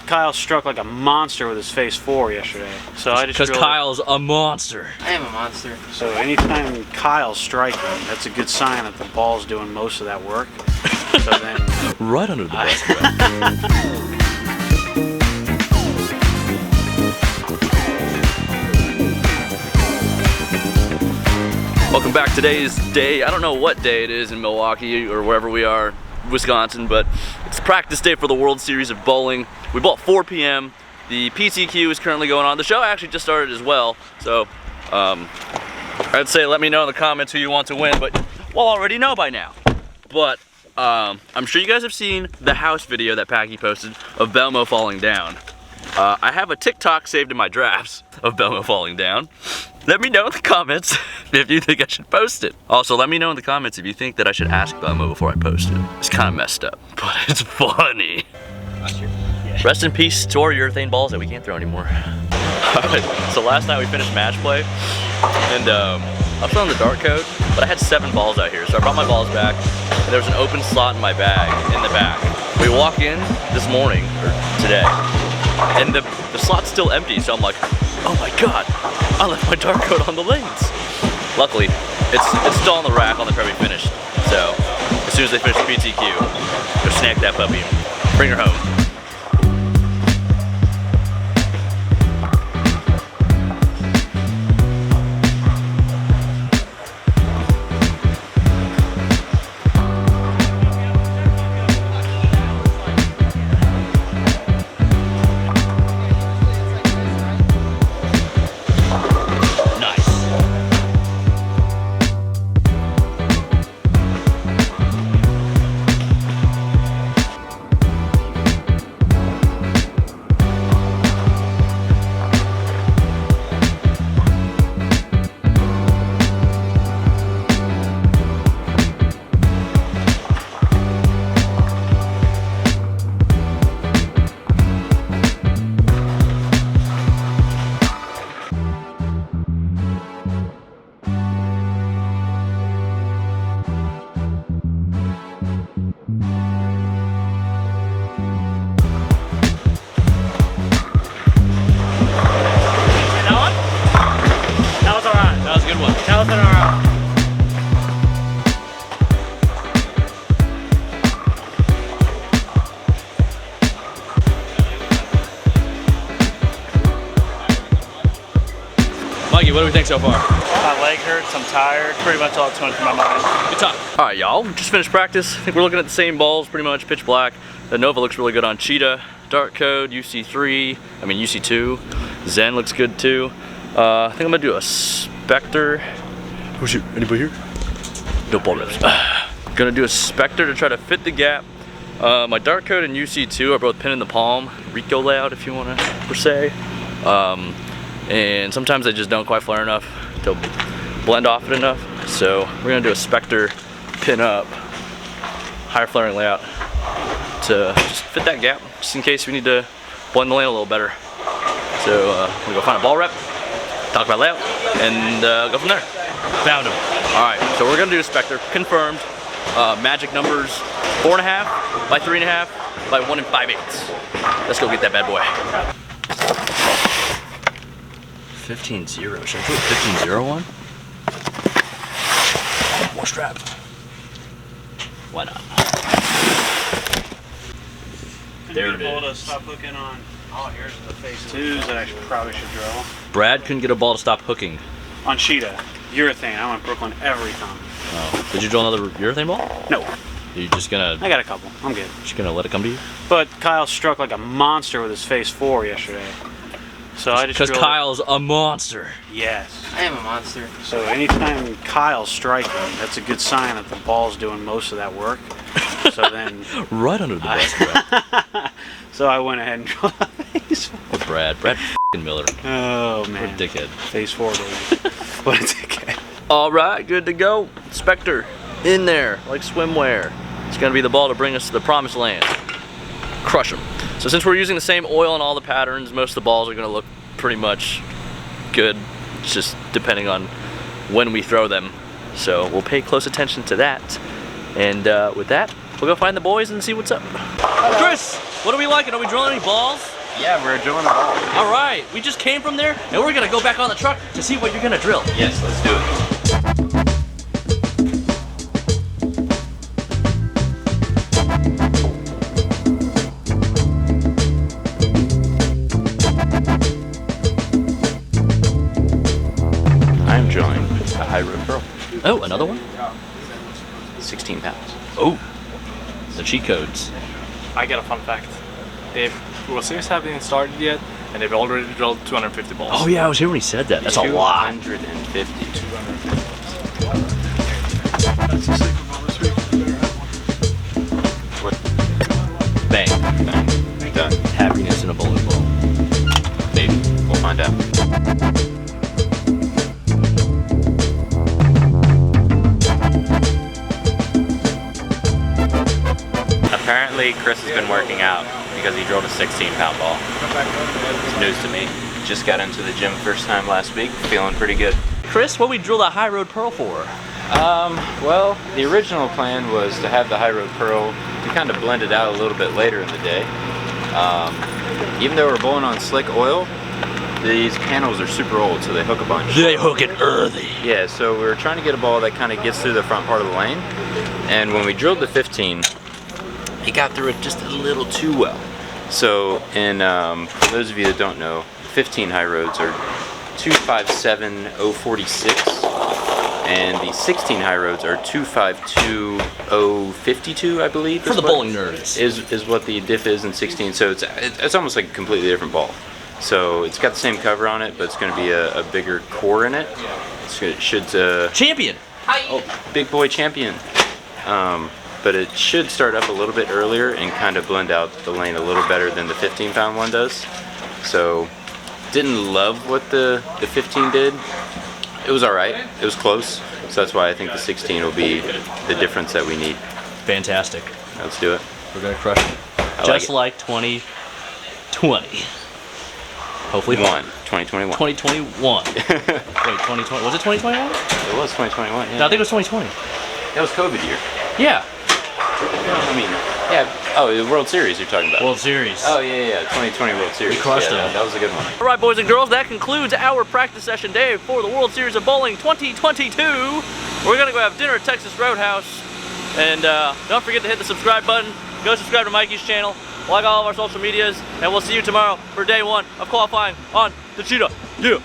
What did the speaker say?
Kyle struck like a monster with his face 4 yesterday. So I just because Kyle's a monster. I am a monster. So anytime Kyle's striking, that's a good sign that the ball's doing most of that work. So then right under the basket. Welcome back. Today's day. I don't know what day it is in Milwaukee or wherever we are, Wisconsin, but it's practice day for the World Series of Bowling. We bowled 4 p.m. The PTQ is currently going on. The show actually just started as well, so I'd say let me know in the comments who you want to win, but we'll already know by now. But I'm sure you guys have seen the house video that Packy posted of Belmo falling down. I have a TikTok saved in my drafts of Belmo falling down. Let me know in the comments if you think I should post it. Also, let me know in the comments if you think that I should ask Belmo before I post it. It's kind of messed up, but it's funny. Yeah. Rest in peace to our urethane balls that we can't throw anymore. Alright, so last night we finished match play, and I'm still in the dark code, but I had 7 balls out here, so I brought my balls back, and there was an open slot in my bag, in the back. We walk in this morning, or today, and the slot's still empty, so I'm like, oh my god, I left my dark coat on the lanes. Luckily, it's still on the rack on the prep we finished. So, as soon as they finish the PTQ, go snag that puppy, bring her home. Mikey, what do we think so far? my leg hurts, I'm tired. Pretty much all that's going through my mind. Good talk. All right, y'all, just finished practice. I think we're looking at the same balls, pretty much pitch black. The Nova looks really good on Cheetah. Dark Code, UC2. Zen looks good too. I think I'm gonna do a Spectre. Oh shoot, anybody here? No ball rips. Gonna do a Spectre to try to fit the gap. My Dark Code and UC2 are both pin in the palm. Rico layout if you wanna, per se. And sometimes they just don't quite flare enough to blend off it enough. So we're gonna do a Spectre pin up, higher flaring layout to just fit that gap, just in case we need to blend the lane a little better. So I'm gonna go find a ball rep, talk about layout, and go from there. Found him. All right, so we're gonna do a Spectre, confirmed. Magic numbers 4.5 by 3.5 by 1 5/8. Let's go get that bad boy. 15-0. Should I put 15-0 on? More strap. Why not? There it is. To stop hooking on. Oh, here's the phase 2s that I probably should drill. Brad couldn't get a ball to stop hooking. On Cheetah, urethane. I went Brooklyn every time. Oh. Did you drill another urethane ball? No. Are you just gonna? I got a couple. I'm good. Just gonna let it come to you? But Kyle struck like a monster with his phase 4 yesterday. So I just because Kyle's a monster. Yes. I am a monster. So anytime Kyle's striking, that's a good sign that the ball's doing most of that work. So then right under the basket. So I went ahead and drilled a phase 4. With Brad f***ing Miller. Oh man. What a dickhead. Phase 4 baby. What a dickhead. All right, good to go. Spectre in there like swimwear. It's gonna be the ball to bring us to the promised land. Crush them. So since we're using the same oil in all the patterns, most of the balls are gonna look pretty much good. It's just depending on when we throw them. So we'll pay close attention to that. And with that, we'll go find the boys and see what's up. Hello. Chris, what are we liking? Are we drilling any balls? Yeah, we're drilling a ball. All right, we just came from there, and we're gonna go back on the truck to see what you're gonna drill. Yes, let's do it. I'm drilling a high road pearl. Oh, another one? 16 pounds. Oh, the cheat codes. I get a fun fact. World Series haven't even started yet, and they've already drilled 250 balls. Oh yeah, I was here when he said that. That's a lot. 250. Bang. Bang. Done. Happiness in a bowling ball. Maybe. We'll find out. Apparently, Chris has been working out because he drilled a 16-pound ball. It's news to me. Just got into the gym first time last week, feeling pretty good. Chris, what we drill that high road pearl for? Well, the original plan was to have the high road pearl to kind of blend it out a little bit later in the day. Even though we're bowling on slick oil, these panels are super old, so they hook a bunch. They hook it early. Yeah, so we're trying to get a ball that kind of gets through the front part of the lane. And when we drilled the 15, it got through it just a little too well. So, for those of you that don't know, 15 high roads are 257.046, and the 16 high roads are 252.052, I believe. For the bowling nerds. Is what the diff is in 16, so it's almost like a completely different ball. So it's got the same cover on it, but it's going to be a bigger core in it. It should Champion. oh, big boy champion. But it should start up a little bit earlier and kind of blend out the lane a little better than the 15-pound one does. So didn't love what the 15 did. It was all right. It was close. So that's why I think the 16 will be the difference that we need. Fantastic. Let's do it. We're gonna crush it. Just like 2020. Hopefully 2021. 2021. Wait, 2020. Was it 2021? It was 2021. Yeah. No, I think it was 2020. That was COVID year. Yeah. I mean, yeah. Oh, the World Series you're talking about. World Series. Oh yeah, 2020 World Series. We crushed yeah, it. That was a good one. All right, boys and girls, that concludes our practice session day for the World Series of Bowling 2022. We're gonna go have dinner at Texas Roadhouse, and don't forget to hit the subscribe button. Go subscribe to Mikey's channel, like all of our social medias, and we'll see you tomorrow for day one of qualifying on the Cheetah. Yeah.